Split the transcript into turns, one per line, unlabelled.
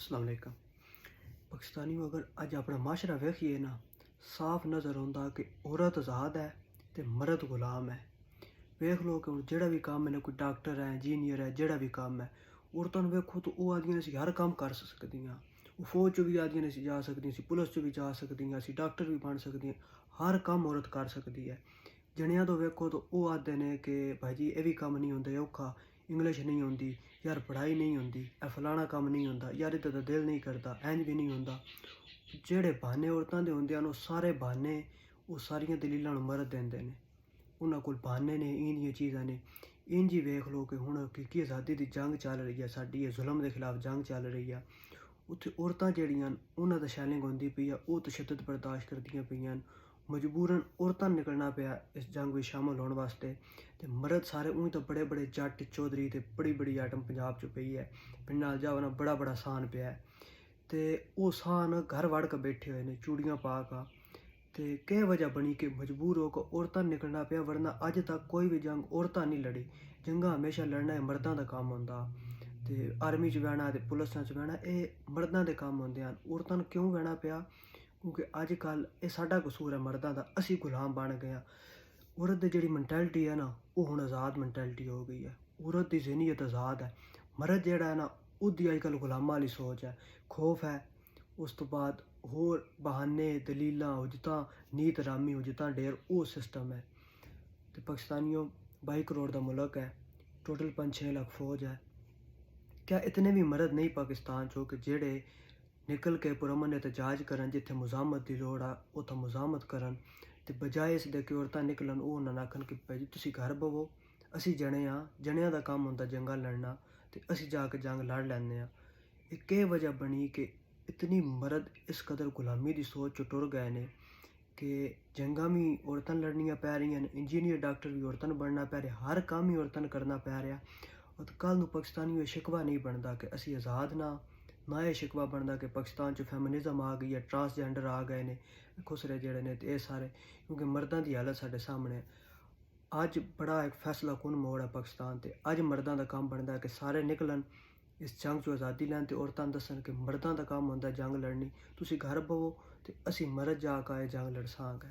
अस्सलाम वालेकुम। पाकिस्तानियों अगर अज अपना माशरा वेखिए ना, साफ नज़र आंदा कि औरत आज़ाद है तो मर्द गुलाम है। वेख लो कि हुण जेड़ा भी काम है ना, कोई डॉक्टर है, इंजीनियर है, जेड़ा भी काम है, औरतां नूं वेखो तो वो आदमियां ने हर काम कर सकदियां। वो फौज च भी आदमियां ने जा सकदियां, पुलिस च भी जा सकदियां, डॉक्टर भी बन सकदियां। हर काम औरत कर सकदी है। जनियां तो वेखो तो वो आखदे ने कि भाई जी ये भी कम्म नहीं होंदा, औखा, इंग्लिश नहीं होंदी, यार पढ़ाई नहीं होंदी, ए फलाना कम्म नहीं होंदा, यार इदा तो दिल नहीं करदा, इंज भी नहीं होंदा। जेड़े बहाने औरतां दे होंदे न, सारे बहाने वो सारियां दलीलां नूं मर्द देंदे ने। उन्हां कोल बहाने ने, इं दियां चीज़ां ने। इंज ही वेख लो कि हुण की आज़ादी दी जंग चल रही है, साडी ये जुल्म दे खिलाफ जंग चल रही है। उत्थे औरतां जेह्ड़ियां न, उन्हां दा शैलिंग होंदी पई है, ओह् तशद्दद बर्दाश्त करदियां पईयां न। मजबूरन औरतां नूं निकलना पेआ इस जंग विच शामल होने वास्ते। ते मर्द सारे ऊँ तो बड़े बड़े जट चौधरी ते बड़ी बड़ी आइटम पंजाब च पई है। पिंडां अल जाओ ना, बड़ा बड़ा साह्न पेआ है। ते ओह् साह्न घर वड़ के बैठे हुए ने, चूड़ियां पा का। ते केह् वजह बनी कि मजबूर होकर औरतां नूं निकलना पेआ, वरना अज तक कोई भी जंग औरतां नहीं लड़ी। जंगां हमेशा लड़ना एह् मर्दां दा कम्म होंदा। ते आर्मी च बैठना ते पुलिसां च बैठना एह् मर्दां दे कम्म होंदे न। औरतां नूं क्यों बैठना पेआ? क्योंकि अजकल एह् साडा कसूर है मर्दां दा, असीं गुलाम बन गए आं। औरत दी जेह्ड़ी मैंटैलिटी है ना, ओह् हुण आज़ाद मैंटैलिटी हो गई है। औरत दी ज़हनीयत आज़ाद है। मर्द जेह्ड़ा है ना, ओह्दी अजकल गुलामां आह्ली सोच है। खौफ है, उस तो बाद होर बहाने, दलीलां, हुज्जतां, नीत रामी, हुज्जतां ढेर, ओह् सिस्टम है। ते पाकिस्तानियों 22 करोड़ दा मुल्क है, टोटल 5-6 लाख फौज है। क्या इतने भी मर्द नहीं पाकिस्तान चो कि जेड़े निकल के पुरअमन एहतजाज करन, जिथे मुज़ामत की लोड़ आ उत्थे मुज़ामत करन, ते बजाए इसदे कि औरतां निकलन, ओह् उन्हां आखन कि भाई जी तुसीं घर बवो, असीं जने आं, जनेआं दा कम्म होंदा जंगां लड़ना, ते असीं जाके जंग लड़ लैन्ने आं। एह् केह् वजह बनी कि इतनी मर्द इस कदर गुलामी दी सोच च टुर गए ने कि जंगां भी औरतां लड़नियां पै रहियां न, इंजीनियर डॉक्टर भी औरतां नूं बनना पै रहा, हर काम ही औरतां नूं करना पै रहा। और कल नूं पाकिस्तानियों ये शिकवा नहीं बनता कि असीं आज़ाद ना ये शिकवा बनता कि पाकिस्तान च फैमिनिज़म आ गई है, ट्रांसजेंडर आ गए ने, खुसरे जेह्ड़े ने ते एह् सारे, क्योंकि मर्दां दी हालत साढ़े सामने है। अज बड़ा एक फैसला कुन मोड़ है पाकिस्तान ते। अज मर्दां दा कम्म बनदा है कि सारे निकलन, इस जंग चो आज़ादी लैन, ते औरतां दस्सन कि मर्दां दा कम्म होंदा जंग लड़नी, तुसीं घर बवो ते असीं मर्द जाके एह् जंग लड़सांगे।